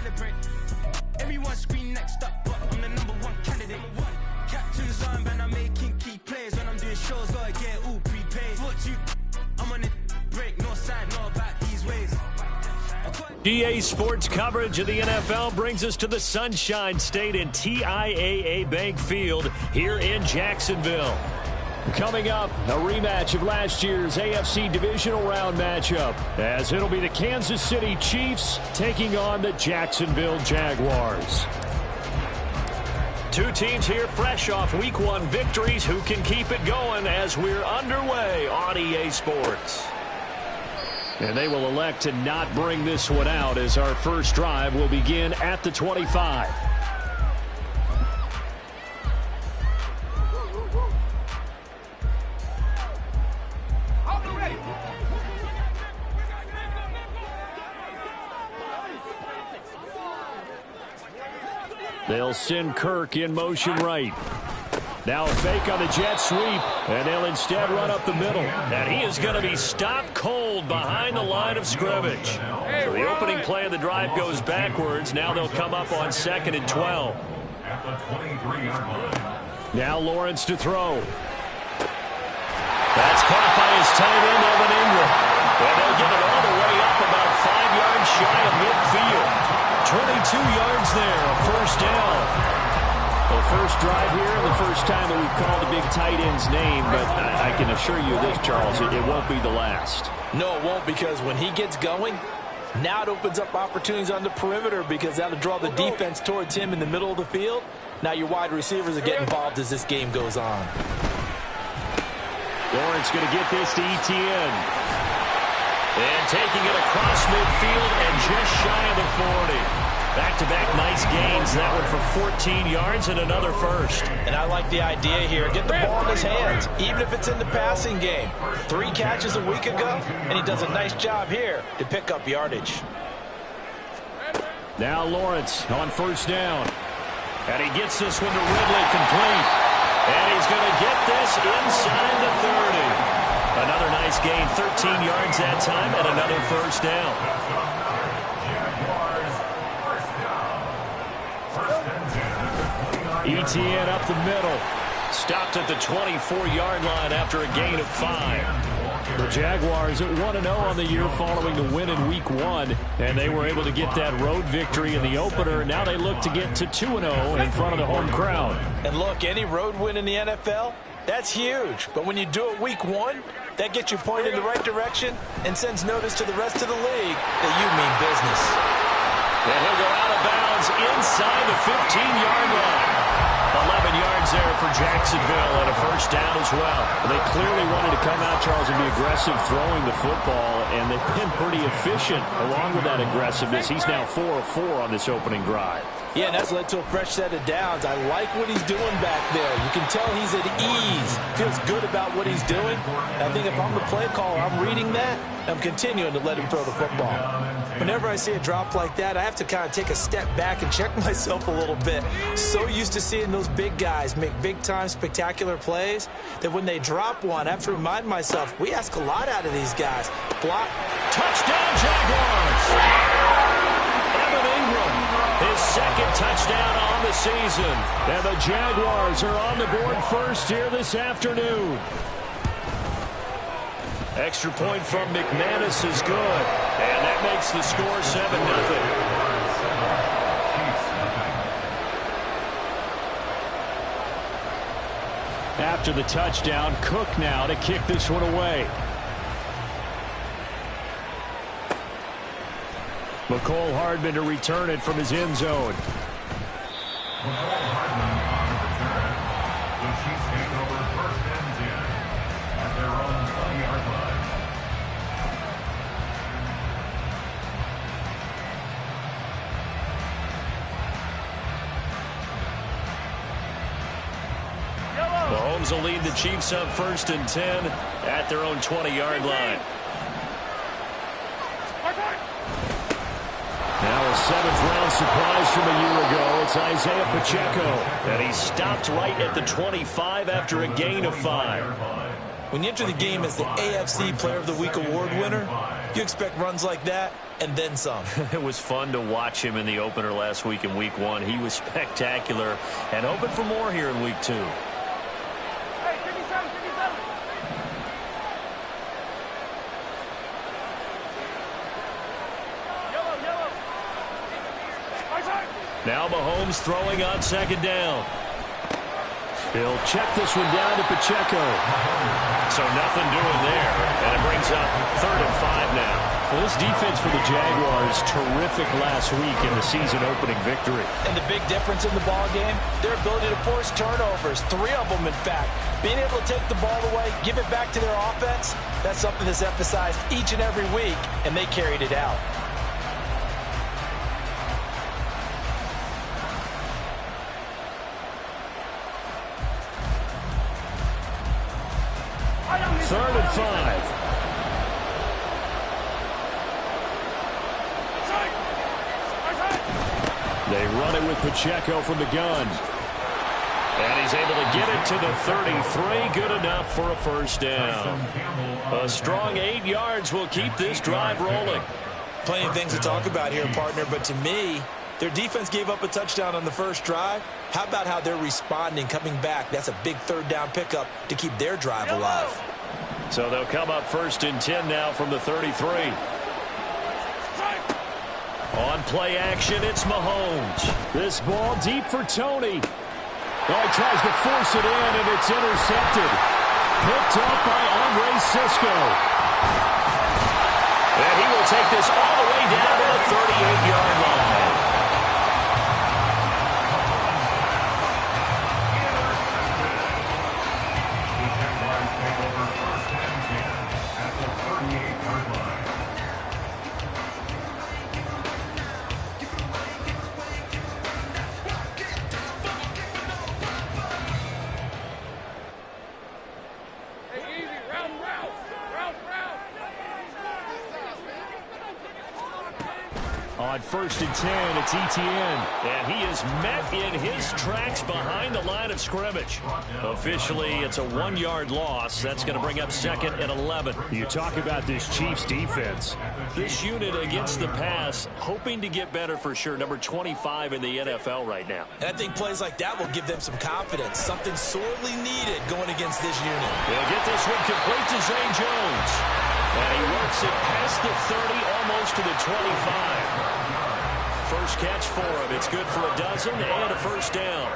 celebrate. Everyone scream next up, but I'm the #1 candidate. Captain's armband, I'm making key plays. When I'm doing shows, gotta get all prepaid. What you, I'm on it, break, no side, no about these ways. GA Sports coverage of the NFL brings us to the Sunshine State and TIAA Bank Field here in Jacksonville. Coming up, a rematch of last year's AFC Divisional Round matchup, as it'll be the Kansas City Chiefs taking on the Jacksonville Jaguars. Two teams here fresh off Week 1 victories. Who can keep it going as we're underway on EA Sports? And they will elect to not bring this one out as our first drive will begin at the 25. They'll send Kirk in motion right. Now a fake on the jet sweep, and they'll instead run up the middle. And he is going to be stopped cold behind the line of scrimmage. So the opening play of the drive goes backwards. Now they'll come up on 2nd and 12. Now Lawrence to throw. That's caught by his tight end, Evan Ingram. And they'll get it all the way up about 5 yards shy of midfield. 22 yards there, a first down. The first drive here and the first time that we've called a big tight end's name, but I can assure you this, Charles, it won't be the last. No, it won't, because when he gets going, now it opens up opportunities on the perimeter because that'll draw the defense towards him in the middle of the field. Now your wide receivers are getting involved as this game goes on. Lawrence going to get this to Etienne. And taking it across midfield and just shy of the 40. Back-to-back nice gains. That one for 14 yards and another first. And I like the idea here. Get the ball in his hands, even if it's in the passing game. 3 catches a week ago, and he does a nice job here to pick up yardage. Now Lawrence on first down. And he gets this one to Ridley complete. And he's going to get this inside the 30. Another nice gain, 13 yards that time, and another first down. Etienne up the middle. Stopped at the 24-yard line after a gain of 5. The Jaguars at 1-0 on the year following the win in Week 1. And they were able to get that road victory in the opener. Now they look to get to 2-0 in front of the home crowd. And look, any road win in the NFL, that's huge. But when you do it Week 1, that gets you pointed in the right direction and sends notice to the rest of the league that you mean business. And he'll go out of bounds inside the 15-yard line. 11 yards there for Jacksonville and a first down as well. They clearly wanted to come out, Charles, and be aggressive throwing the football, and they've been pretty efficient along with that aggressiveness. He's now 4 of 4 on this opening drive. Yeah, and that's led to a fresh set of downs. I like what he's doing back there. You can tell he's at ease. Feels good about what he's doing. I think if I'm the play caller, I'm reading that. I'm continuing to let him throw the football. Whenever I see a drop like that, I have to kind of take a step back and check myself a little bit. So used to seeing those big guys make big-time spectacular plays that when they drop one, I have to remind myself, we ask a lot out of these guys. Block. Touchdown, Jaguars! Evan Ingram, his second touchdown on the season. And the Jaguars are on the board first here this afternoon. Extra point from McManus is good. And that makes the score 7-0. After the touchdown, Cook now to kick this one away. McCole Hardman to return it from his end zone. Mahomes will lead the Chiefs up 1st and 10 at their own 20-yard line. Now a 7th-round surprise from a year ago. It's Isaiah Pacheco. And he's stopped right at the 25 after a gain of 5. When you enter the game as the AFC Player of the Week award winner, You expect runs like that and then some. It was fun to watch him in the opener last week in Week 1. He was spectacular and hoping for more here in Week 2. Now Mahomes throwing on second down. He'll check this one down to Pacheco. So nothing doing there. And it brings up 3rd and 5 now. Well, this defense for the Jaguars, terrific last week in the season-opening victory. And the big difference in the ball game, their ability to force turnovers, 3 of them, in fact. Being able to take the ball away, give it back to their offense, that's something that's emphasized each and every week, and they carried it out. Third and 5. They run it with Pacheco from the gun. And he's able to get it to the 33. Good enough for a first down. A strong 8 yards will keep this drive rolling. Plenty of things to talk about here, partner, but to me, their defense gave up a touchdown on the first drive. How about how they're responding, coming back? That's a big 3rd down pickup to keep their drive alive. So they'll come up 1st and 10 now from the 33. On play action, it's Mahomes. This ball deep for Tony. Oh, he tries to force it in, and it's intercepted. Picked up by Andre Sisco. And he will take this all the way down to the 38-yard line. On 1st and 10, it's Etienne. And he is met in his tracks behind the line of scrimmage. Officially, it's a 1-yard loss. That's going to bring up 2nd and 11. You talk about this Chiefs defense. This unit against the pass, hoping to get better for sure. Number 25 in the NFL right now. And I think plays like that will give them some confidence. Something sorely needed going against this unit. They'll get this one complete to Zay Jones. And he works it past the 30, almost to the 25. First catch for him. It's good for a dozen and a first down.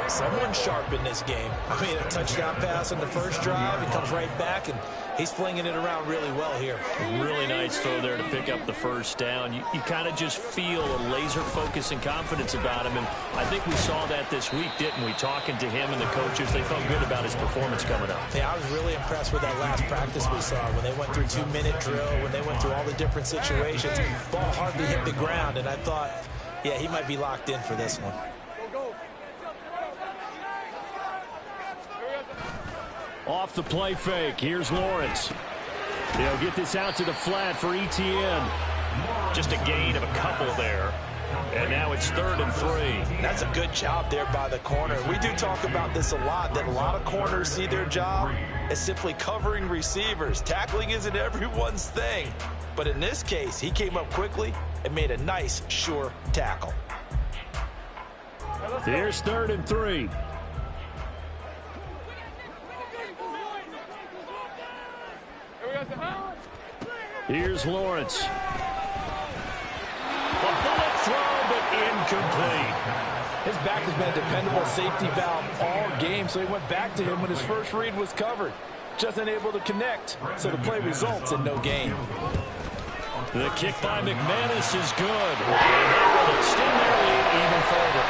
Someone sharp in this game. I mean, a touchdown pass on the first drive. He comes right back, and he's flinging it around really well here. Really nice throw there to pick up the first down. You kind of just feel a laser focus and confidence about him, and I think we saw that this week, didn't we? Talking to him and the coaches, they felt good about his performance coming up. Yeah, I was really impressed with that last practice we saw when they went through 2-minute drill, when they went through all the different situations. Ball hardly hit the ground, and I thought, yeah, he might be locked in for this one. Off the play fake, here's Lawrence. They'll get this out to the flat for Etienne. Just a gain of a couple there. And now it's 3rd and 3. That's a good job there by the corner. We do talk about this a lot, that a lot of corners see their job as simply covering receivers. Tackling isn't everyone's thing. But in this case, he came up quickly and made a nice, sure tackle. Here's 3rd and 3. Here's Lawrence. A bullet throw, but incomplete. His back has been a dependable safety valve all game, so he went back to him when his first read was covered. Just unable to connect, so the play results in no gain. The kick by McManus is good. And they will extend their lead even further.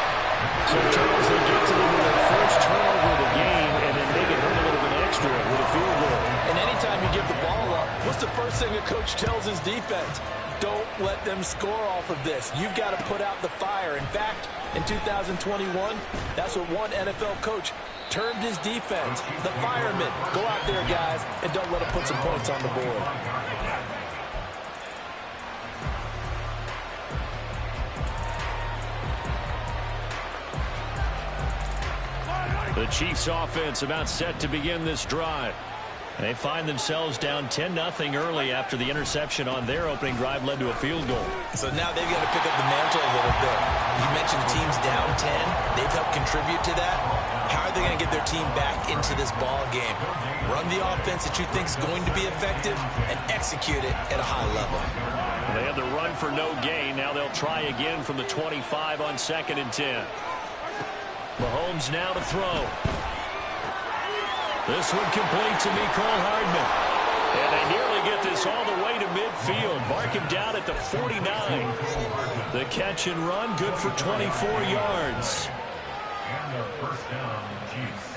So, Charles, they get to their first turnover of the game, and then make it hurt a little bit extra with a field goal. And anytime you give the ball up, what's the first thing a coach tells his defense? Don't let them score off of this. You've got to put out the fire. In fact, in 2021, that's what one NFL coach termed his defense, the firemen. Go out there, guys, and don't let them put some points on the board. The Chiefs offense about set to begin this drive. They find themselves down 10-0 early after the interception on their opening drive led to a field goal. So now they've got to pick up the mantle a little bit. You mentioned the team's down 10. They've helped contribute to that. How are they going to get their team back into this ball game? Run the offense that you think is going to be effective and execute it at a high level. They had the run for no gain. Now they'll try again from the 25 on 2nd and 10. Mahomes now to throw. This one complete to Mecole Hardman. And they nearly get this all the way to midfield. Mark him down at the 49. The catch and run, good for 24 yards. And the first down, Chiefs.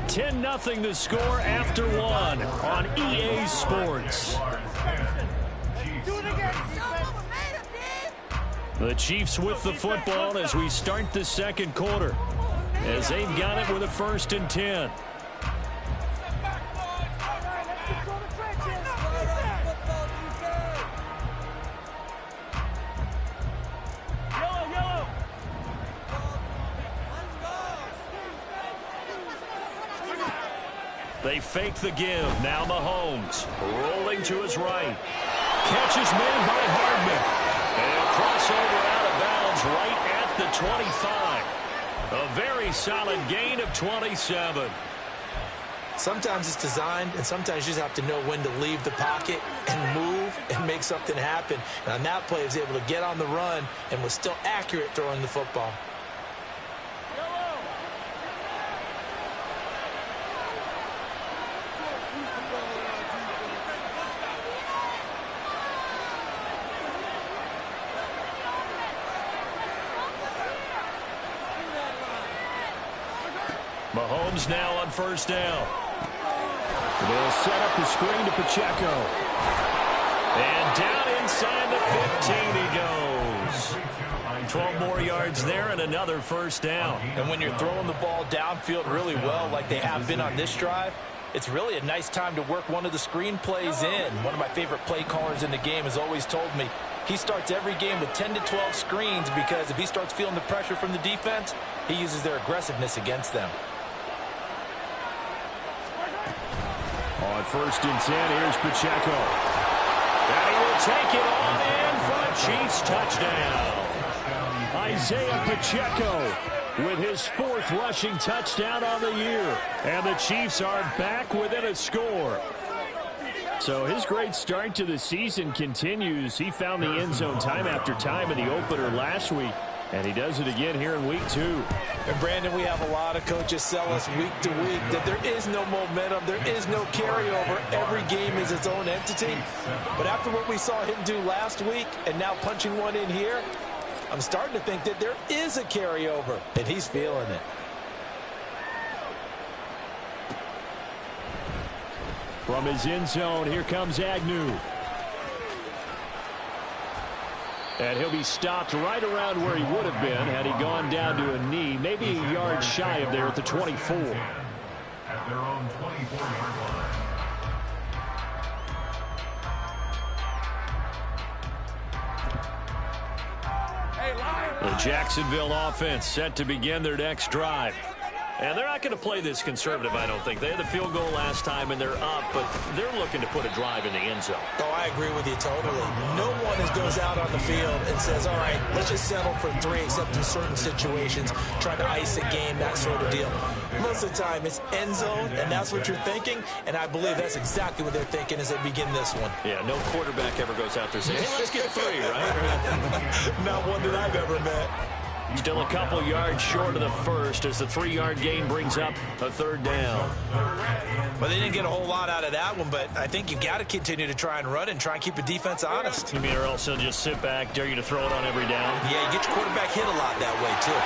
$10-0 the score after one on EA Sports. The Chiefs with the football as we start the second quarter, as they've got it with a 1st and 10. They fake the give. Now Mahomes rolling to his right. Catch is made by Hardman. And a crossover out of bounds right at the 25. A very solid gain of 27. Sometimes it's designed, and sometimes you just have to know when to leave the pocket and move and make something happen. And on that play, he was able to get on the run and was still accurate throwing the football. Mahomes now on 1st down. They'll set up the screen to Pacheco. And down inside the 15 he goes. 12 more yards there and another 1st down. And when you're throwing the ball downfield really well like they have been on this drive, it's really a nice time to work one of the screen plays in. One of my favorite play callers in the game has always told me he starts every game with 10 to 12 screens because if he starts feeling the pressure from the defense, he uses their aggressiveness against them. On 1st and 10, here's Pacheco. And he will take it on in for a Chiefs touchdown. Isaiah Pacheco with his 4th rushing touchdown on the year. And the Chiefs are back within a score. So his great start to the season continues. He found the end zone time after time in the opener last week. And he does it again here in week 2. And, Brandon, we have a lot of coaches sell us week to week that there is no momentum, there is no carryover. Every game is its own entity. But after what we saw him do last week and now punching one in here, I'm starting to think that there is a carryover, and he's feeling it. From his end zone, here comes Agnew. And he'll be stopped right around where he would have been had he gone down to a knee, maybe a yard shy of there at the 24. At their own 24-yard line. The Jacksonville offense set to begin their next drive. And they're not going to play this conservative, I don't think. They had the field goal last time, and they're up, but they're looking to put a drive in the end zone. Oh, I agree with you totally. No one goes out on the field and says, all right, let's just settle for 3, except in certain situations, trying to ice a game, that sort of deal. Most of the time, it's end zone, and that's what you're thinking, and I believe that's exactly what they're thinking as they begin this one. Yeah, no quarterback ever goes out there saying, hey, let's get 3, right? Not one that I've ever met. Still a couple yards short of the first as the 3-yard gain brings up a 3rd down. Well, they didn't get a whole lot out of that one, but I think you've got to continue to try and run and try and keep the defense honest. You mean or else they'll just sit back, dare you to throw it on every down? Yeah, you get your quarterback hit a lot that way, too.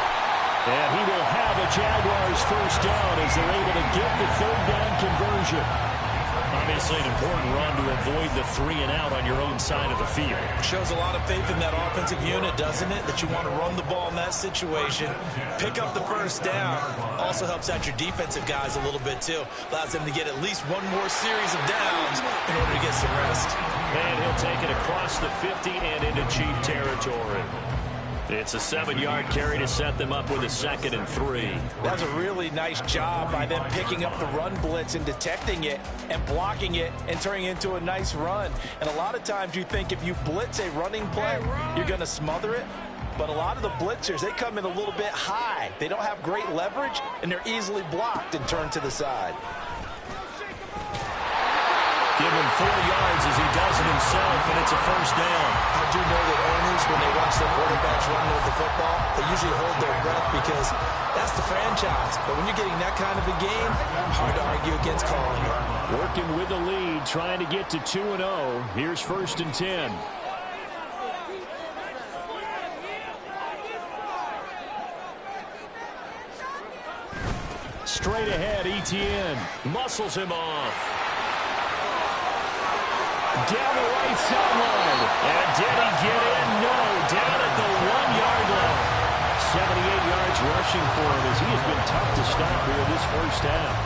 And he will have a Jaguars 1st down as they're able to get the 3rd down conversion. Obviously an important run to avoid the 3-and-out on your own side of the field. Shows a lot of faith in that offensive unit, doesn't it? That you want to run the ball in that situation. Pick up the 1st down. Also helps out your defensive guys a little bit, too. Allows them to get at least one more series of downs in order to get some rest. And he'll take it across the 50 and into Chief territory. It's a 7-yard carry to set them up with a 2nd and 3. That's a really nice job by them picking up the run blitz and detecting it and blocking it and turning it into a nice run. And a lot of times you think if you blitz a running play, you're going to smother it. But a lot of the blitzers, they come in a little bit high. They don't have great leverage, and they're easily blocked and turned to the side. Give him 4 yards as he does it himself, and it's a 1st down. I do know that owners, when they watch their quarterbacks run with the football, they usually hold their breath because that's the franchise. But when you're getting that kind of a game, hard to argue against calling it. Working with the lead, trying to get to 2-0. Here's 1st and 10. Straight ahead, Etienne muscles him off. Down the right sideline. And did he get in? No. Down at the 1-yard line. 78 yards rushing for him as he has been tough to stop here this 1st half.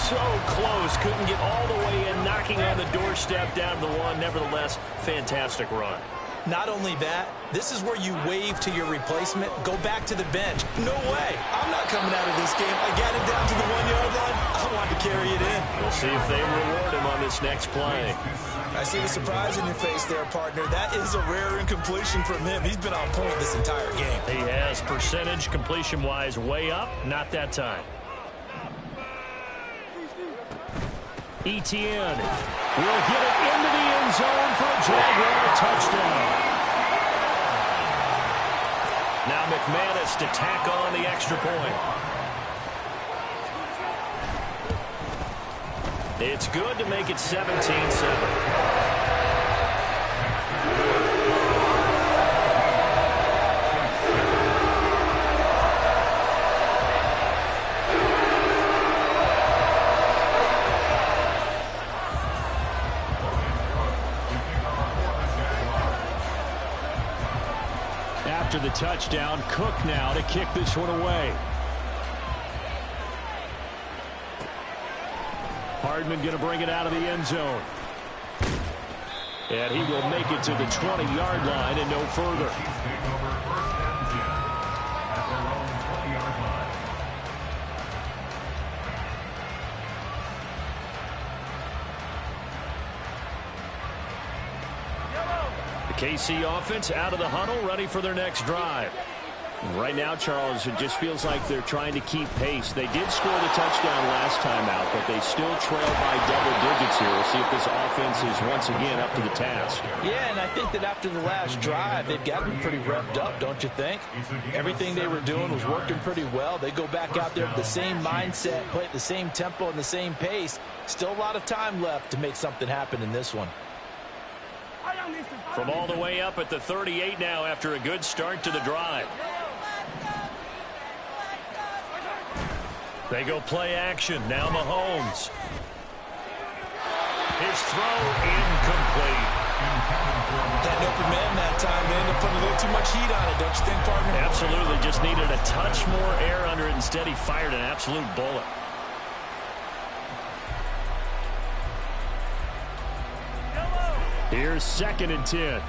So close. Couldn't get all the way in, knocking on the doorstep down to the 1. Nevertheless, fantastic run. Not only that, this is where you wave to your replacement, go back to the bench. No way. I'm not coming out of this game. I got it down to the 1-yard line. I wanted to carry it in. We'll see if they reward him on this next play. I see the surprise in your face there, partner. That is a rare incompletion from him. He's been on point this entire game. He has percentage completion-wise way up. Not that time. Etienne will get it into the end zone for a Jaguar touchdown. Now McManus to tack on the extra point. It's good to make it 17-7. After the touchdown, Cook now to kick this one away. Hardman going to bring it out of the end zone. And he will make it to the 20-yard line and no further. The KC offense out of the huddle, ready for their next drive. Right now, Charles, it just feels like they're trying to keep pace. They did score the touchdown last time out, but they still trail by double digits here. We'll see if this offense is once again up to the task. Yeah, and I think that after the last drive, they've got to be pretty revved up, don't you think? Everything they were doing was working pretty well. They go back out there with the same mindset, play at the same tempo and the same pace. Still a lot of time left to make something happen in this one. From all the way up at the 38 now after a good start to the drive. They go play action. Now Mahomes. His throw incomplete. That open man that time, they ended up putting a little too much heat on it, don't you think, partner? Absolutely. Just needed a touch more air under it. Instead, he fired an absolute bullet. Here's 2nd and 10.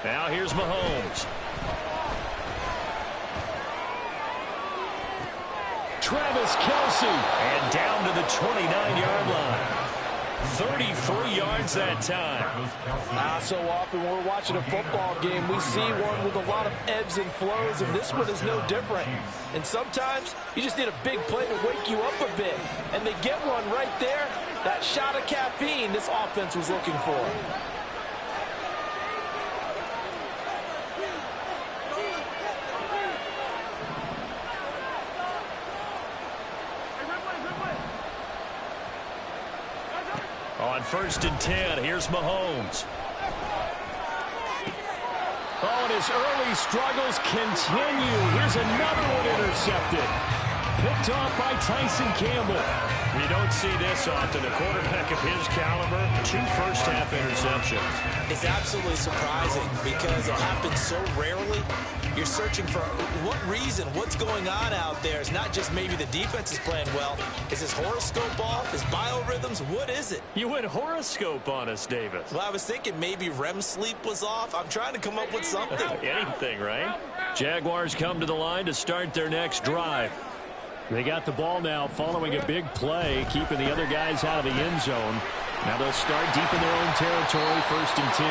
Now here's Mahomes. Travis Kelce. And down to the 29-yard line. 33 yards that time. So often when we're watching a football game, we see one with a lot of ebbs and flows, and this one is no different. And sometimes you just need a big play to wake you up a bit. And they get one right there. That shot of caffeine this offense was looking for. On 1st and 10, here's Mahomes. Oh, and his early struggles continue. Here's another one intercepted. Picked off by Tyson Campbell. You don't see this often. A quarterback of his caliber, 2 first-half interceptions. It's absolutely surprising because it happens so rarely. You're searching for what reason, what's going on out there. It's not just maybe the defense is playing well. Is his horoscope off? His biorhythms? What is it? You went horoscope on us, Davis. Well, I was thinking maybe REM sleep was off. I'm trying to come up with something. Anything, right? Jaguars come to the line to start their next drive. They got the ball now following a big play, keeping the other guys out of the end zone. Now they'll start deep in their own territory, 1st and 10.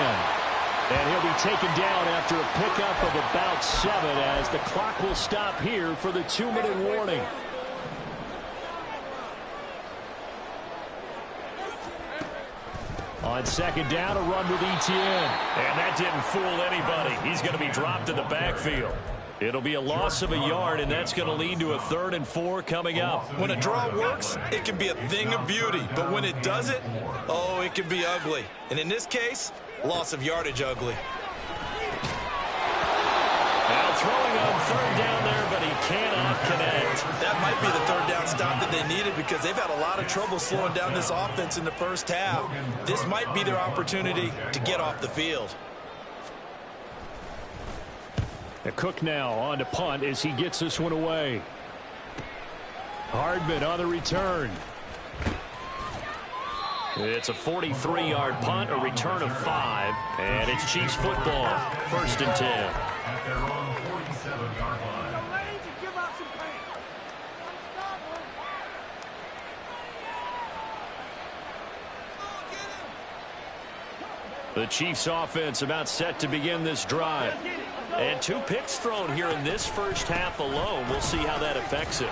And he'll be taken down after a pickup of about 7 as the clock will stop here for the 2-minute warning. On 2nd down, a run with Etienne. And that didn't fool anybody. He's going to be dropped in the backfield. It'll be a loss of a yard, and that's going to lead to a 3rd and 4 coming up. When a draw works, it can be a thing of beauty. But when it doesn't, oh, it can be ugly. And in this case, loss of yardage ugly. Now throwing on 3rd down there, but he cannot connect. That might be the 3rd down stop that they needed because they've had a lot of trouble slowing down this offense in the first half. This might be their opportunity to get off the field. Cook now on to punt as he gets this one away. Hardman on the return. It's a 43-yard punt, a return of 5, and it's Chiefs football, 1st and 10. At their own 47-yard line. The Chiefs offense about set to begin this drive. And 2 picks thrown here in this first half alone. We'll see how that affects it.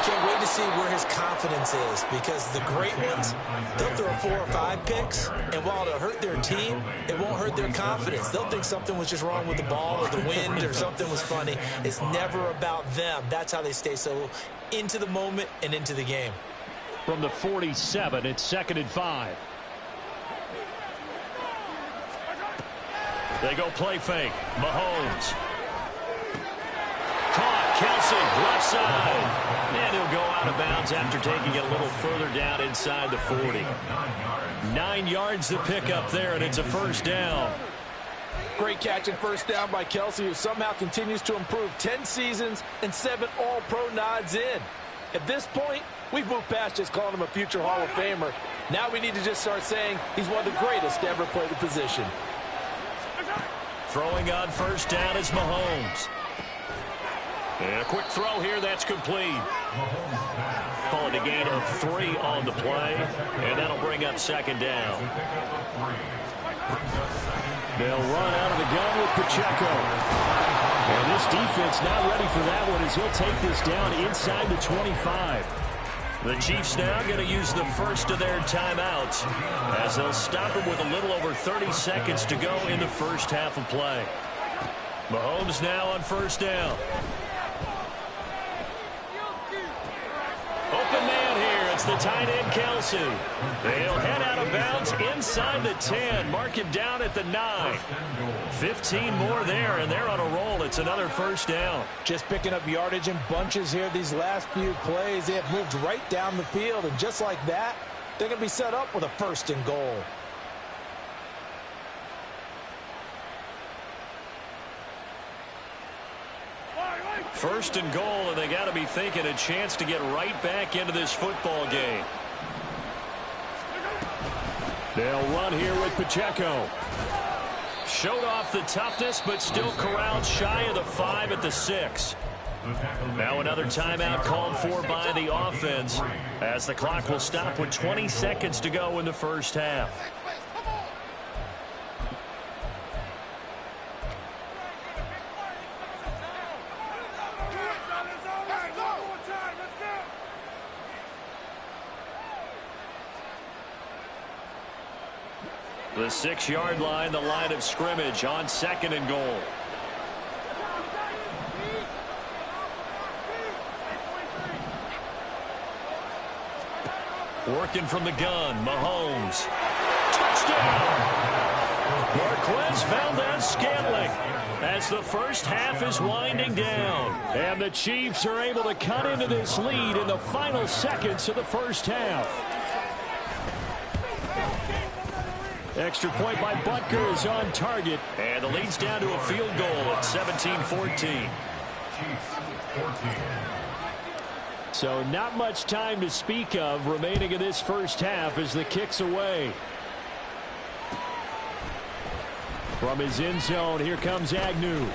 Can't wait to see where his confidence is because the great ones, they'll throw 4 or 5 picks, and while it'll hurt their team, it won't hurt their confidence. They'll think something was just wrong with the ball or the wind or something was funny. It's never about them. That's how they stay so into the moment and into the game. From the 47, it's 2nd and 5. They go play fake. Mahomes. Caught. Kelsey, left side. And he'll go out of bounds after taking it a little further down inside the 40. 9 yards to pick up there, and it's a 1st down. Great catch and 1st down by Kelsey, who somehow continues to improve. 10 seasons and 7 All-Pro nods in. At this point, we've moved past just calling him a future Hall of Famer. Now we need to just start saying he's one of the greatest to ever play the position. Throwing on 1st down is Mahomes. And a quick throw here, that's complete. Call it a gain of 3 on the play, and that'll bring up 2nd down. They'll run out of the gun with Pacheco. And this defense not ready for that one as he'll take this down inside the 25. The Chiefs now going to use the first of their timeouts as they'll stop him with a little over 30 seconds to go in the first half of play. Mahomes now on 1st down. Open man here. It's the tight end, Kelsey. They'll head out of bounds inside the 10. Mark him down at the 9. 15 more there, and they're on a roll. It's another 1st down. Just picking up yardage in bunches here these last few plays. They have moved right down the field, and just like that, they're going to be set up with a 1st and goal. First and goal, and they got to be thinking a chance to get right back into this football game. They'll run here with Pacheco. Showed off the toughness, but still corralled shy of the 5 at the 6. Now another timeout called for by the offense as the clock will stop with 20 seconds to go in the first half. The 6-yard line, the line of scrimmage on 2nd and goal. Working from the gun, Mahomes. Touchdown! Marquez Valdez-Scantling as the first half is winding down. And the Chiefs are able to cut into this lead in the final seconds of the first half. Extra point by Butker is on target. And the lead's down to a field goal at 17-14. Chiefs 14. So not much time to speak of remaining in this first half as the kick's away. From his end zone, here comes Agnew.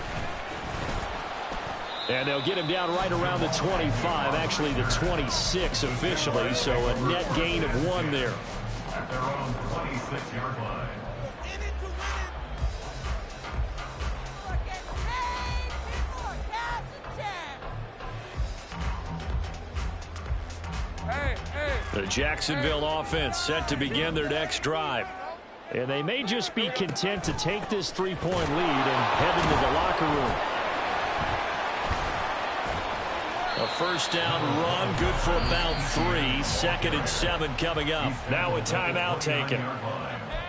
And they'll get him down right around the 25, actually the 26 officially, so a net gain of 1 there. At their own 26-yard line. The Jacksonville offense set to begin their next drive. And they may just be content to take this 3-point lead and head into the locker room. A first down run, good for about 3. 2nd and 7 coming up. Now a timeout taken.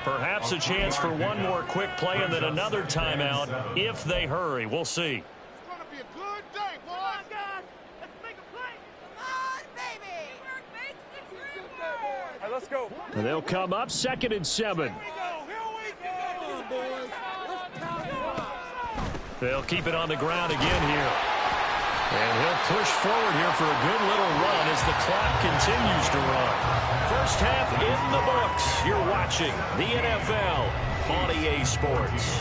Perhaps a chance for one more quick play and then another timeout if they hurry. We'll see. It's going to be a good day, boys. Come on, guys. Let's make a play. Come on, baby. Teamwork makes the dream work. Hey, let's go. And they'll come up 2nd and 7. They'll keep it on the ground again here. And he'll push forward here for a good little run as the clock continues to run. First half in the books. You're watching the NFL on EA Sports.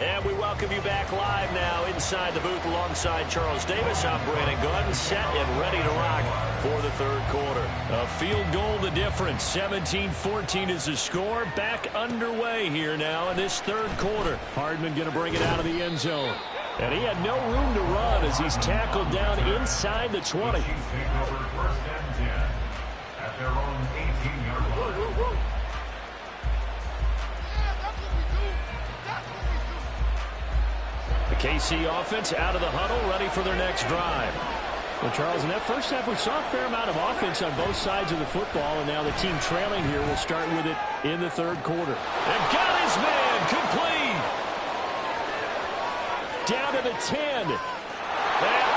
And we welcome you back live now inside the booth alongside Charles Davis. I'm Brandon Gunn, set and ready to rock for the third quarter. A field goal the difference. 17-14 is the score. Back underway here now in this third quarter. Hardman going to bring it out of the end zone. And he had no room to run as he's tackled down inside the 20. Chiefs take over 1st and 10 at their own 18-yard line. The KC offense out of the huddle, ready for their next drive. Well, Charles, in that first half, we saw a fair amount of offense on both sides of the football, and now the team trailing here will start with it in the third quarter. And got his man complete. Down to the 10. And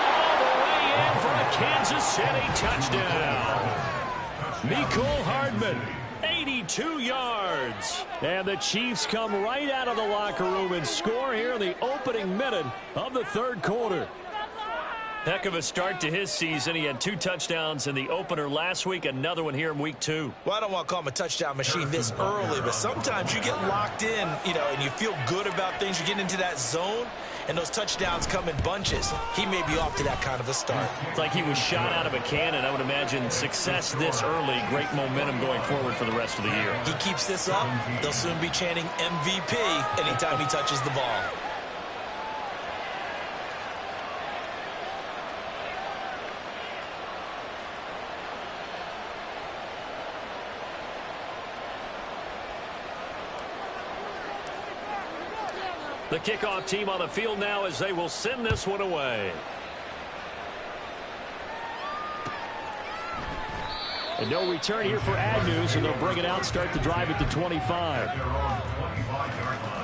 all the way in for a Kansas City touchdown. Mecole Hardman. 82 yards. And the Chiefs come right out of the locker room and score here in the opening minute of the third quarter. Heck of a start to his season. He had 2 touchdowns in the opener last week, another one here in week 2. Well, I don't want to call him a touchdown machine this early, but sometimes you get locked in, and you feel good about things. You get into that zone, and those touchdowns come in bunches. He may be off to that kind of a start. It's like he was shot out of a cannon. I would imagine success this early, great momentum going forward for the rest of the year. He keeps this up, they'll soon be chanting MVP anytime he touches the ball. The kickoff team on the field now as they will send this one away. And no return here for Agnew, so they'll bring it out, start the drive at the 25. Their own 25-yard line.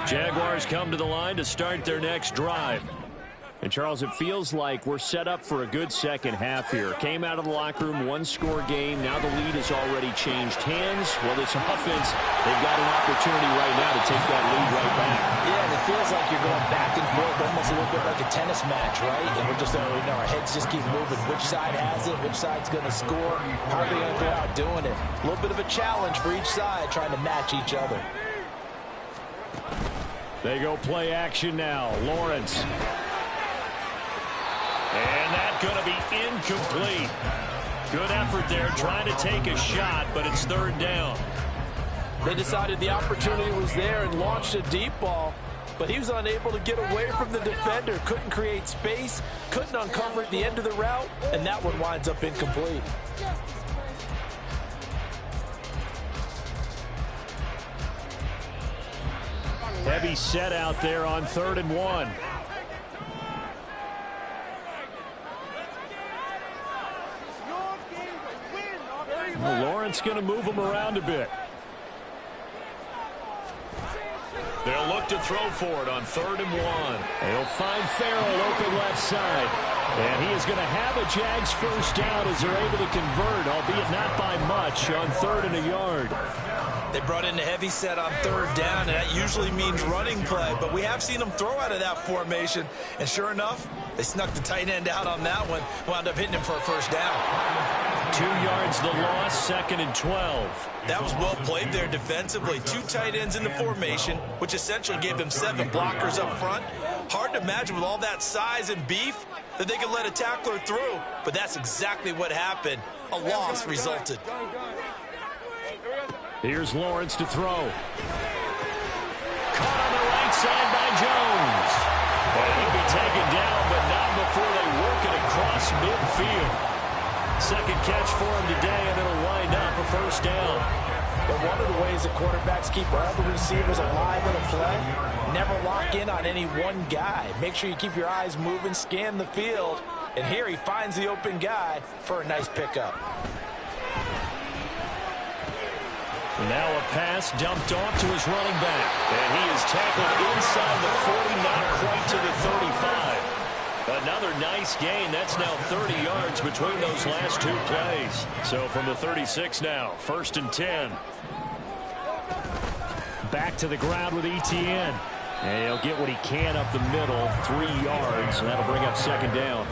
Jaguars come to the line to start their next drive. And, Charles, it feels like we're set up for a good second half here. Came out of the locker room, 1-score game. Now the lead has already changed hands. Well, this offense, they've got an opportunity right now to take that lead right back. Yeah, and it feels like you're going back and forth, almost a little bit like a tennis match, right? And we're just, our heads just keep moving. Which side has it? Which side's going to score? How are they going to go out doing it? A little bit of a challenge for each side, trying to match each other. They go play action now. Lawrence. And that's going to be incomplete. Good effort there trying to take a shot, but it's third down. They decided the opportunity was there and launched a deep ball, but he was unable to get away from the defender. Couldn't create space, couldn't uncover at the end of the route, and that one winds up incomplete. Heavy set out there on 3rd and 1. defense going to move them around a bit. They'll look to throw for it on 3rd and 1. They'll find Farrell open left side. And he is going to have a Jags first down as they're able to convert, albeit not by much, on 3rd and a yard. They brought in a heavy set on 3rd down, and that usually means running play. But we have seen them throw out of that formation. And sure enough, they snuck the tight end out on that one, wound up hitting him for a first down. 2 yards the loss, 2nd and 12. That was well played there defensively. 2 tight ends in the formation, which essentially gave them 7 blockers up front. Hard to imagine with all that size and beef that they could let a tackler through, but that's exactly what happened. A loss resulted. Here's Lawrence to throw. Caught on the right side by Jones. And he'll be taken down, but not before they work it across midfield. Second catch for him today, and it'll wind up a first down. But one of the ways that quarterbacks keep all the receivers alive in a play, never lock in on any one guy. Make sure you keep your eyes moving, scan the field, and here he finds the open guy for a nice pickup. Now a pass dumped off to his running back, and he is tackled inside the 40, not quite to the 35. Another nice gain. That's now 30 yards between those last 2 plays. So from the 36 now, 1st and 10. Back to the ground with Etienne. And he'll get what he can up the middle, 3 yards, and that'll bring up 2nd down.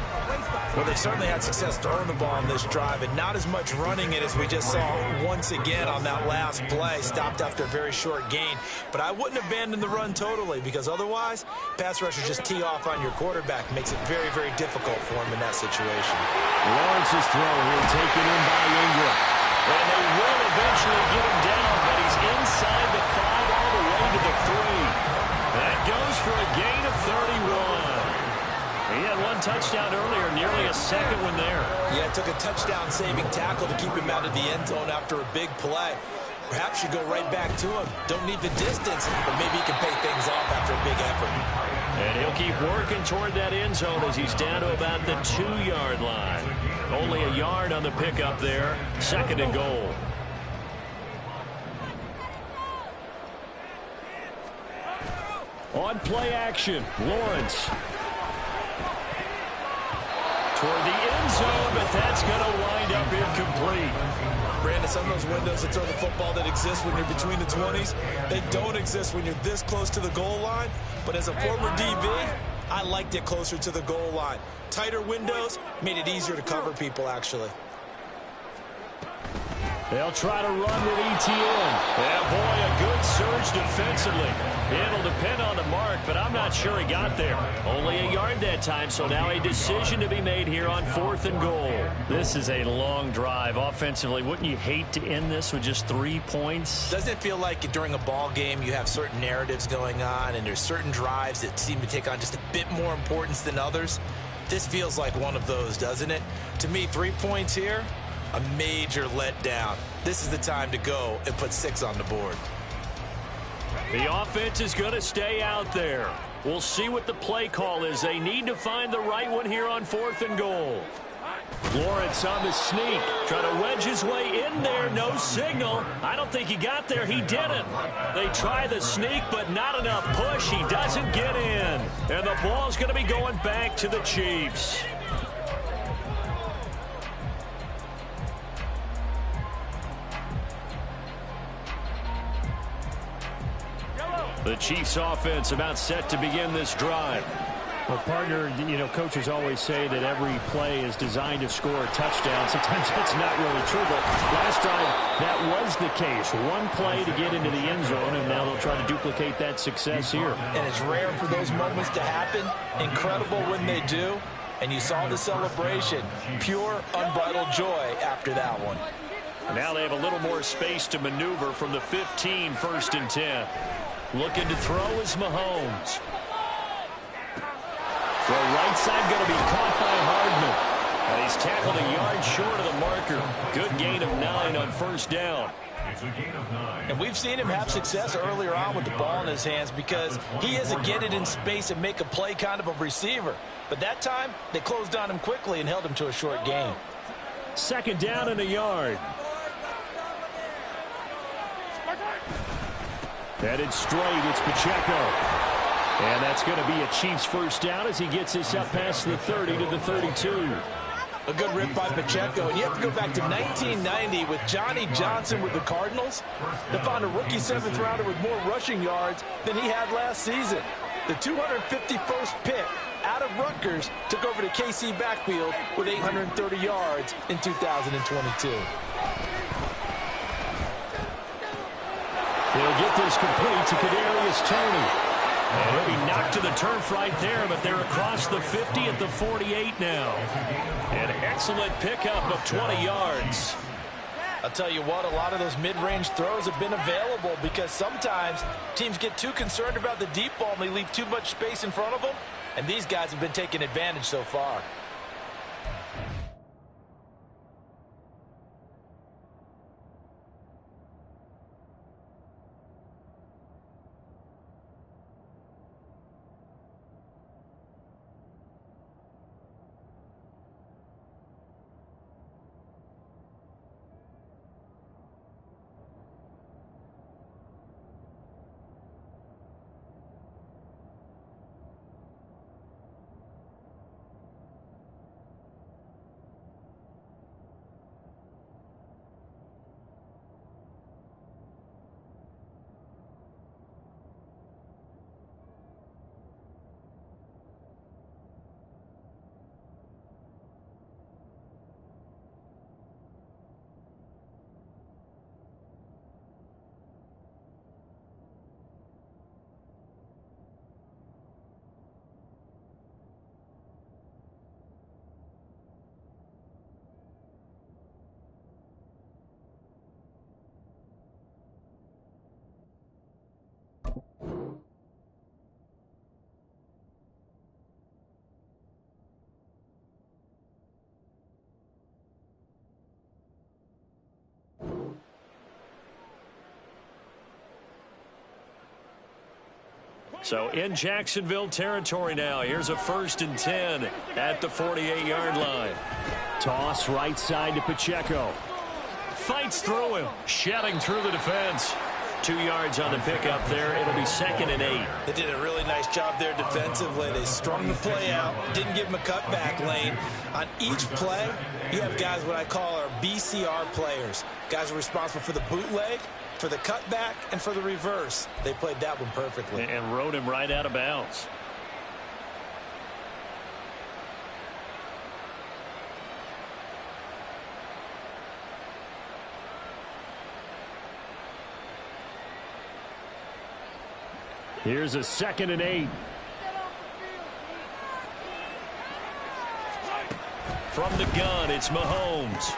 Well, they certainly had success throwing the ball on this drive, and not as much running it as we just saw once again on that last play. Stopped after a very short gain. But I wouldn't abandon the run totally, because otherwise, pass rushers just tee off on your quarterback. Makes it very, very difficult for him in that situation. Lawrence's throw here taken in by Ingram. And they will eventually get him down, but he's inside the 5 all the way to the 3. That goes for a gain of 31. He had 1 touchdown earlier, nearly a 2nd one there. Yeah, it took a touchdown-saving tackle to keep him out of the end zone after a big play. Perhaps you go right back to him. Don't need the distance, but maybe he can pay things off after a big effort. And he'll keep working toward that end zone as he's down to about the 2-yard line. Only a yard on the pickup there. 2nd and goal. On play action, Lawrence. Toward the end zone, but that's going to wind up incomplete. Brandon, some of those windows that throw the football that exist when you're between the 20s, they don't exist when you're this close to the goal line. But as a former DB, I liked it closer to the goal line. Tighter windows made it easier to cover people, actually. They'll try to run with Etienne. Yeah, boy, a good surge defensively. It'll depend on the mark, but I'm not sure he got there. Only a yard that time, so now a decision to be made here on 4th and goal. This is a long drive offensively. Wouldn't you hate to end this with just 3 points? Doesn't it feel like during a ball game you have certain narratives going on and there's certain drives that seem to take on just a bit more importance than others? This feels like one of those, doesn't it? To me, 3 points here, a major letdown. This is the time to go and put 6 on the board. The offense is going to stay out there. We'll see what the play call is. They need to find the right one here on 4th and goal. Lawrence on the sneak, trying to wedge his way in there. No signal. I don't think he got there. He didn't. They try the sneak, but not enough push. He doesn't get in. And the ball's going to be going back to the Chiefs. The Chiefs offense about set to begin this drive. Well, partner, coaches always say that every play is designed to score a touchdown. Sometimes that's not really true, but last drive, that was the case. 1 play to get into the end zone, and now they'll try to duplicate that success here. And it's rare for those moments to happen. Incredible when they do. And you saw the celebration. Pure, unbridled joy after that one. Now they have a little more space to maneuver from the 15, 1st and 10. Looking to throw is Mahomes. Throw right side going to be caught by Hardman. And he's tackled a yard short of the marker. Good gain of 9 on 1st down. And we've seen him have success earlier on with the ball in his hands because he is a get it in space and make a play kind of a receiver. But that time, they closed on him quickly and held him to a short gain. 2nd down and a yard. Headed straight, it's Pacheco. And that's going to be a Chiefs first down as he gets this up past the 30 to the 32. A good rip by Pacheco. And you have to go back to 1990 with Johnny Johnson with the Cardinals to find a rookie 7th rounder with more rushing yards than he had last season. The 251st pick out of Rutgers took over the KC backfield with 830 yards in 2022. He'll get this complete to Kadarius Toney. And he'll be knocked to the turf right there, but they're across the 50 at the 48 now. An excellent pickup of 20 yards. I'll tell you what, a lot of those mid-range throws have been available because sometimes teams get too concerned about the deep ball and they leave too much space in front of them, and these guys have been taking advantage so far. So in Jacksonville territory now. Here's a 1st and 10 at the 48-yard line. Toss right side to Pacheco. Fights through him, shedding through the defense. 2 yards on the pickup there. It'll be 2nd and 8. They did a really nice job there defensively. They strung the play out, didn't give him a cutback lane. On each play, you have guys what I call our BCR players. Guys are responsible for the bootleg, for the cutback, and for the reverse. They played that one perfectly. And rode him right out of bounds. Here's a 2nd and 8. From the gun, it's Mahomes.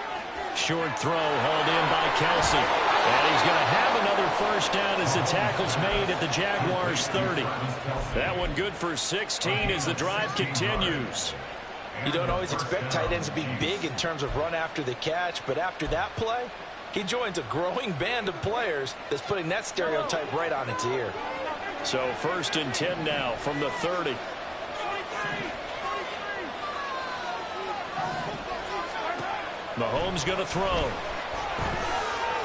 Short throw hauled in by Kelsey. And he's going to have another first down as the tackle's made at the Jaguars' 30. That one good for 16 as the drive continues. You don't always expect tight ends to be big in terms of run after the catch, but after that play, he joins a growing band of players that's putting that stereotype right on its ear. So 1st and 10 now from the 30. Mahomes going to throw.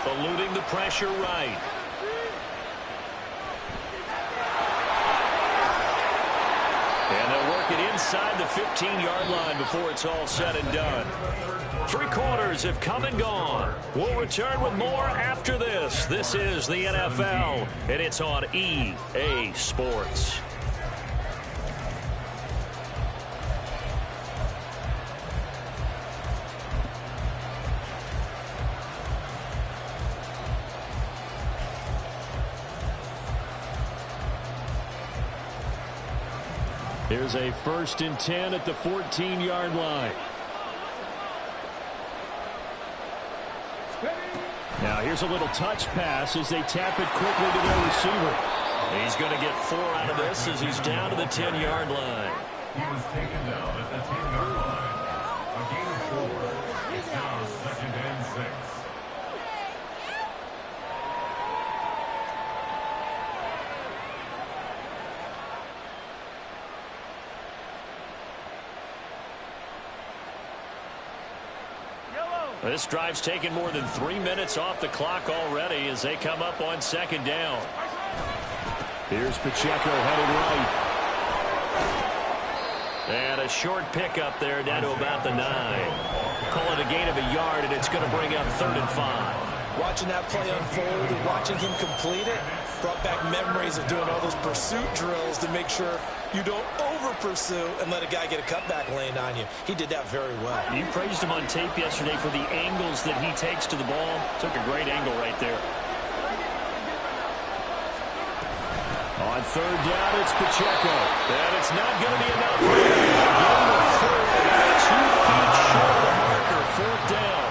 Eluding the pressure right. And they'll work it inside the 15-yard line before it's all said and done. 3 quarters have come and gone. We'll return with more after this. This is the NFL, and it's on EA Sports. Here's a 1st and 10 at the 14-yard line. Now here's a little touch pass as they tap it quickly to their receiver. He's going to get 4 out of this as he's down to the 10-yard line. He was taken down at the 10-yard line. A gain of 4. It's now 2nd and 6. This drive's taken more than 3 minutes off the clock already as they come up on second down. Here's Pacheco headed right. And a short pickup there down to about the 9. Call it a gain of a yard, and it's going to bring up 3rd and 5. Watching that play unfold and watching him complete it brought back memories of doing all those pursuit drills to make sure you don't over-pursue and let a guy get a cutback lane on you. He did that very well. You praised him on tape yesterday for the angles that he takes to the ball. Took a great angle right there. On 3rd down, it's Pacheco. And it's not going to be enough. Give him a 2 feet short of the marker. 4th down.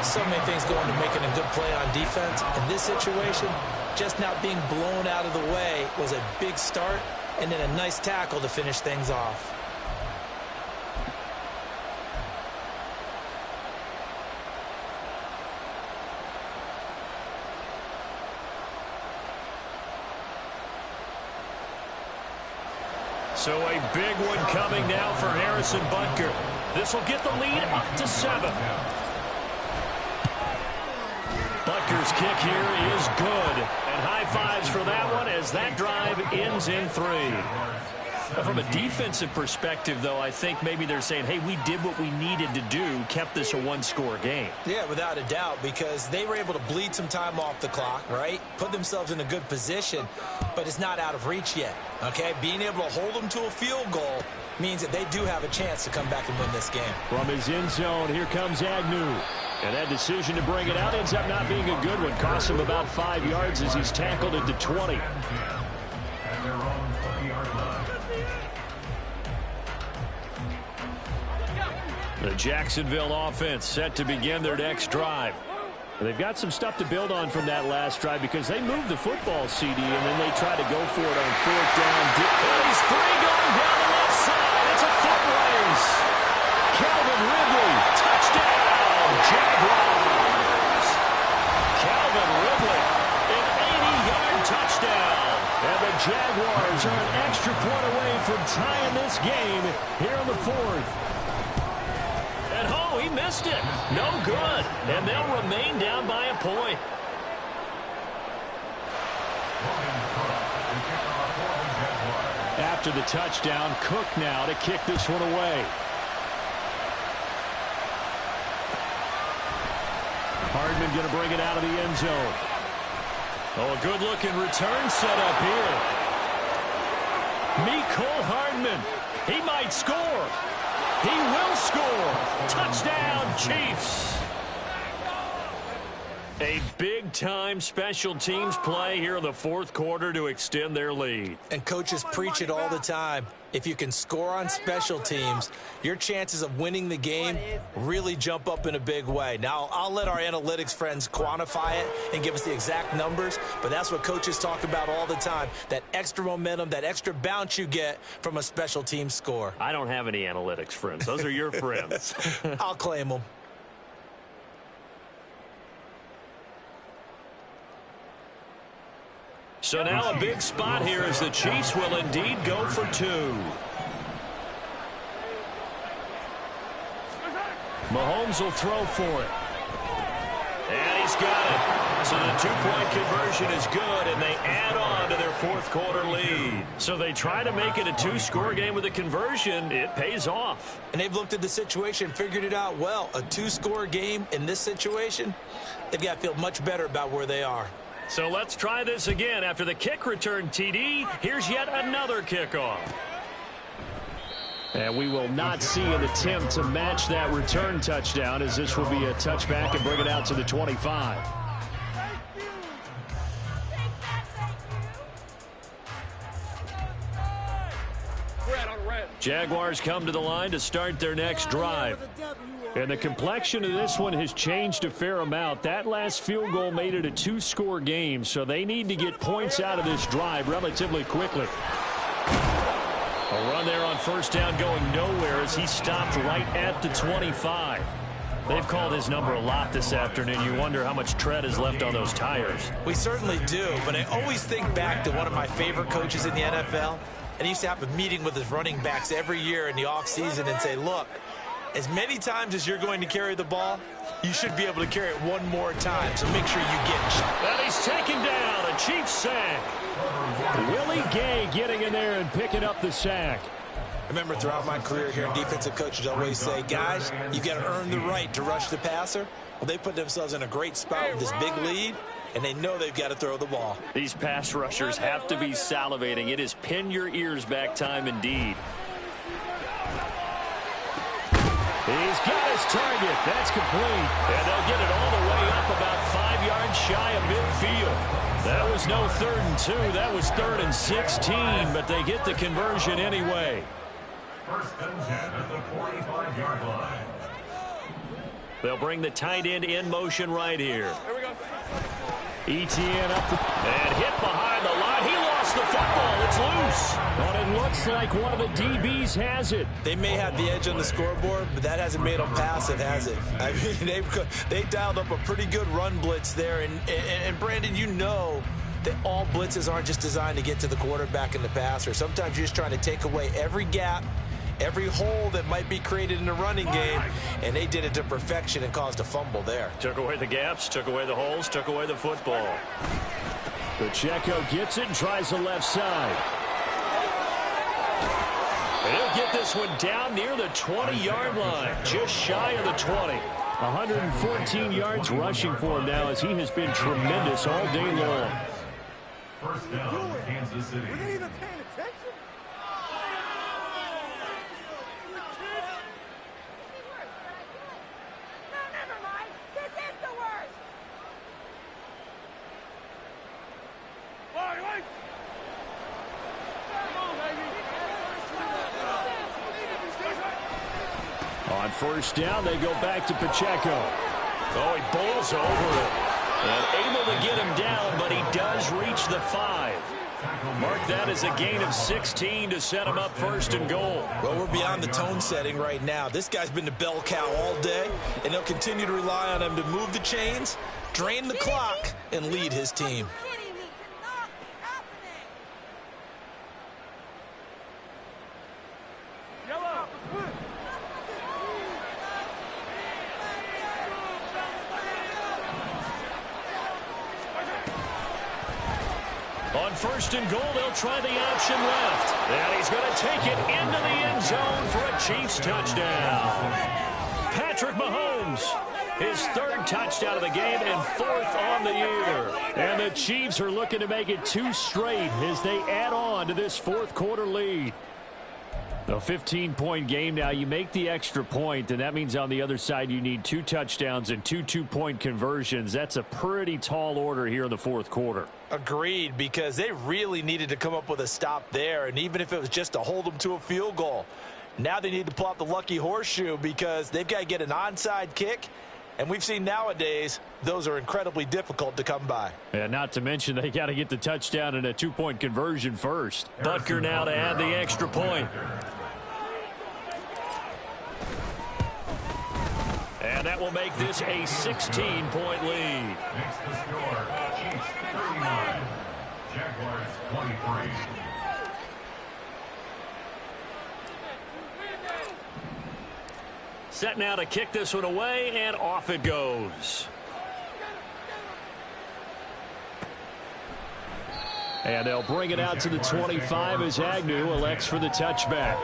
So many things go into making a good play on defense. In this situation, just not being blown out of the way was a big start, and then a nice tackle to finish things off. So a big one coming now for Harrison Butker. This will get the lead up to 7. Butker's kick here is good. And high fives for that one as that drive ends in 3. From a defensive perspective, though, I think maybe they're saying, hey, we did what we needed to do, kept this a 1-score game. Yeah, without a doubt, because they were able to bleed some time off the clock, right? Put themselves in a good position, but it's not out of reach yet, okay? Being able to hold them to a field goal means that they do have a chance to come back and win this game. From his end zone, here comes Agnew. And that decision to bring it out ends up not being a good one. Costs him about 5 yards as he's tackled at the 20. The Jacksonville offense set to begin their next drive. They've got some stuff to build on from that last drive because they moved the football, CD, and then they try to go for it on 4th down. And he's free going down the left side. It's a foot race. Calvin Ridley, touchdown, Jaguars. Calvin Ridley, an 80-yard touchdown. And the Jaguars are an extra point away from tying this game here in the 4th. He missed it. No good. And they'll remain down by a point. After the touchdown, Cook now to kick this one away. Hardman going to bring it out of the end zone. Oh, a good-looking return set up here. Mecole Hardman. He might score. He will score. Touchdown, Chiefs. A big-time special teams play here in the 4th quarter to extend their lead. And coaches preach it all the time. If you can score on special teams, your chances of winning the game really jump up in a big way. Now, I'll let our analytics friends quantify it and give us the exact numbers, but that's what coaches talk about all the time, that extra momentum, that extra bounce you get from a special team score. I don't have any analytics friends. Those are your friends. I'll claim them. So now a big spot here as the Chiefs will indeed go for 2. Mahomes will throw for it. And he's got it. So the 2-point conversion is good, and they add on to their 4th quarter lead. So they try to make it a 2-score game with a conversion. It pays off. And they've looked at the situation, figured it out well. A 2-score game in this situation, they've got to feel much better about where they are. So let's try this again. After the kick return TD, here's yet another kickoff. And we will not see an attempt to match that return touchdown as this will be a touchback and bring it out to the 25. Jaguars come to the line to start their next drive. And the complexion of this one has changed a fair amount. That last field goal made it a 2-score game, so they need to get points out of this drive relatively quickly. A run there on 1st down going nowhere as he stopped right at the 25. They've called his number a lot this afternoon. You wonder how much tread is left on those tires. We certainly do, but I always think back to one of my favorite coaches in the NFL, and he used to have a meeting with his running backs every year in the offseason and say, look, as many times as you're going to carry the ball, you should be able to carry it one more time, so make sure you get it. And he's taken down, a Chiefs sack. Willie Gay getting in there and picking up the sack. Remember, throughout my career here, defensive coaches always say, guys, you got to earn the right to rush the passer. Well, they put themselves in a great spot with this big lead, and they know they've got to throw the ball. These pass rushers have to be salivating. It is pin your ears back time indeed. He's got his target. That's complete. And they'll get it all the way up about 5 yards shy of midfield. That was no 3rd and 2. That was 3rd and 16, but they get the conversion anyway. First and 10 at the 45-yard line. They'll bring the tight end in motion right here. Here we go. ETN up and hit behind the line. He lost the football. It's loose. But it looks like one of the DBs has it. They may have the edge on the scoreboard, but that hasn't made them passive, has it? I mean, they dialed up a pretty good run blitz there. And Brandon, you know that all blitzes aren't just designed to get to the quarterback and the passer. Sometimes you're just trying to take away every gap, every hole that might be created in the running game, and they did it to perfection and caused a fumble there. Took away the gaps, took away the holes, took away the football. Pacheco gets it and tries the left side. And he'll get this one down near the 20-yard line, just shy of the 20. 114 yards rushing for him now as he has been tremendous all day long. First down, Kansas City. Were they even paying attention? No, never mind. This is the worst. Wait. Come on, baby. On first down, they go back to Pacheco. Oh, he bowls over it. And able to get him down, but he does reach the 5. Mark that as a gain of 16 to set him up 1st and goal. Well, we're beyond the tone setting right now. This guy's been the bell cow all day, and they'll continue to rely on him to move the chains, drain the clock, and lead his team. On 1st and goal, they'll try the option left. And he's going to take it into the end zone for a Chiefs touchdown. Patrick Mahomes, his 3rd touchdown of the game and 4th on the year. And the Chiefs are looking to make it 2 straight as they add on to this 4th quarter lead. A 15-point game now. You make the extra point, and that means on the other side you need 2 touchdowns and 2 two-point conversions. That's a pretty tall order here in the 4th quarter. Agreed, because they really needed to come up with a stop there, and even if it was just to hold them to a field goal. Now they need to pull out the lucky horseshoe because they've got to get an onside kick, and we've seen nowadays those are incredibly difficult to come by. And not to mention they got to get the touchdown and a 2-point conversion first. Butker now to add the extra point. And that will make this a 16-point lead. Makes the score, Chiefs 39, Jaguars 23. Set now to kick this one away, and off it goes. And they'll bring it out to the 25 as Agnew elects for the touchback.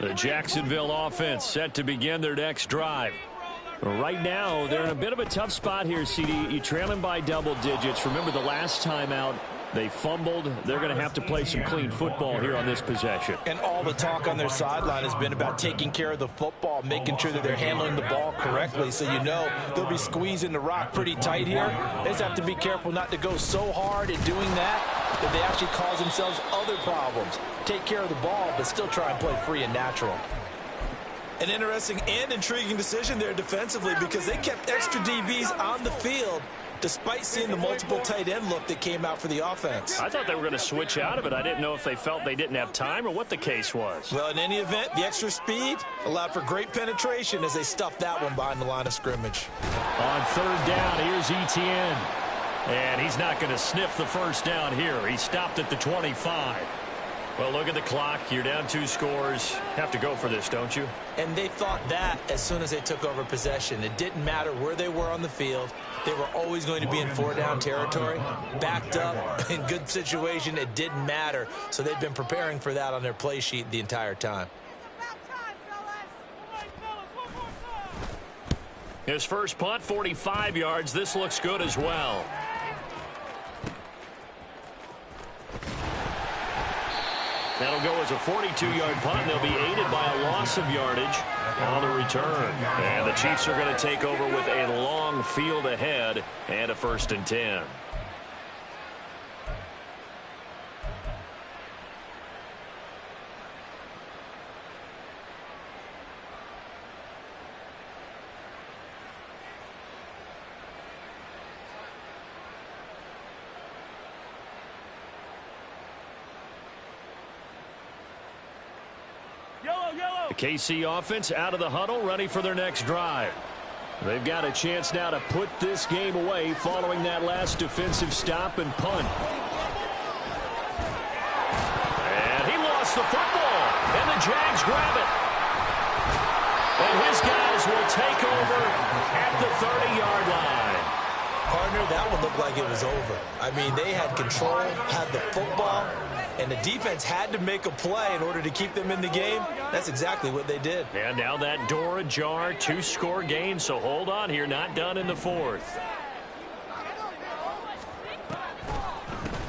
The Jacksonville offense set to begin their next drive. Right now, they're in a bit of a tough spot here, CD. You trail them by double digits. Remember the last time out, they fumbled. They're going to have to play some clean football here on this possession. And all the talk on their sideline has been about taking care of the football, making sure that they're handling the ball correctly. So you know they'll be squeezing the rock pretty tight here. They just have to be careful not to go so hard in doing that they actually cause themselves other problems. Take care of the ball, but still try and play free and natural. An interesting and intriguing decision there defensively because they kept extra DBs on the field despite seeing the multiple tight end look that came out for the offense. I thought they were going to switch out of it. I didn't know if they felt they didn't have time or what the case was. Well, in any event, the extra speed allowed for great penetration as they stuffed that one behind the line of scrimmage. On 3rd down, here's ETN. And he's not going to sniff the first down here. He stopped at the 25. Well, look at the clock. You're down 2 scores. Have to go for this, don't you? And they thought that as soon as they took over possession. It didn't matter where they were on the field. They were always going to be in 4-down territory. Backed up, in good situation, it didn't matter. So they've been preparing for that on their play sheet the entire time. His first punt, 45 yards. This looks good as well. That'll go as a 42-yard punt. They'll be aided by a loss of yardage on the return. And the Chiefs are going to take over with a long field ahead and a 1st and 10. The KC offense out of the huddle, ready for their next drive. They've got a chance now to put this game away following that last defensive stop and punt. And he lost the football, and the Jags grab it. And his guys will take over at the 30-yard line. Partner, that one looked like it was over. I mean, they had control, had the football, and the defense had to make a play in order to keep them in the game. That's exactly what they did. And now that door ajar, 2-score game, so hold on here, not done in the 4th.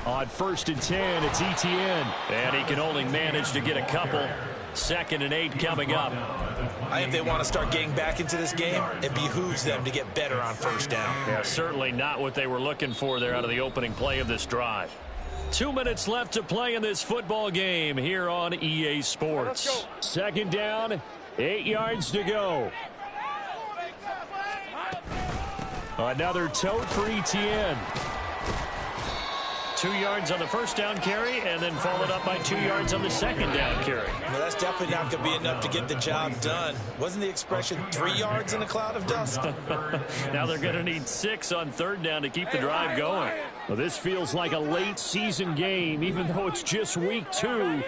On 1st and 10, it's Etienne. And he can only manage to get a couple. 2nd and 8 coming up. I think they want to start getting back into this game. It behooves them to get better on 1st down. Yeah, certainly not what they were looking for there out of the opening play of this drive. 2 minutes left to play in this football game here on EA Sports. 2nd down, 8 yards to go. Another tote for Etienne. 2 yards on the 1st down carry, and then followed up by 2 yards on the 2nd down carry. Well, that's definitely not going to be enough to get the job done. Wasn't the expression 3 yards in a cloud of dust? Now they're going to need 6 on 3rd down to keep the drive going. Well, this feels like a late season game, even though it's just week 2.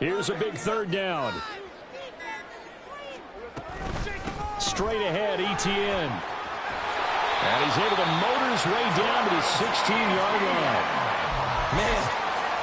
Here's a big 3rd down. Straight ahead, Etienne. And he's able to motor his way down to the 16-yard line. Man,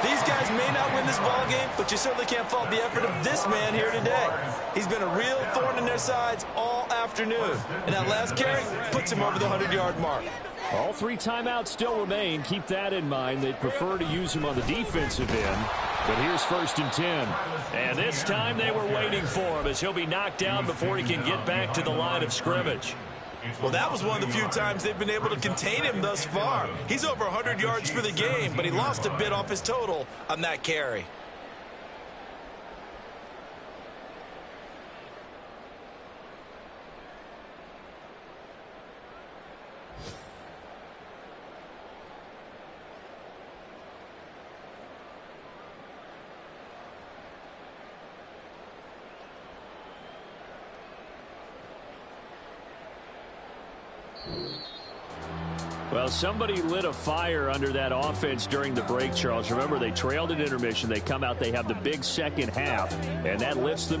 these guys may not win this ball game, but you certainly can't fault the effort of this man here today. He's been a real thorn in their sides all afternoon. And that last carry puts him over the 100-yard mark. All 3 timeouts still remain. Keep that in mind. They'd prefer to use him on the defensive end. But here's 1st and 10. And this time they were waiting for him as he'll be knocked down before he can get back to the line of scrimmage. Well, that was one of the few times they've been able to contain him thus far. He's over 100 yards for the game, but he lost a bit off his total on that carry. Well, somebody lit a fire under that offense during the break, Charles. Remember, they trailed at intermission. They come out, they have the big second half, and that lifts them to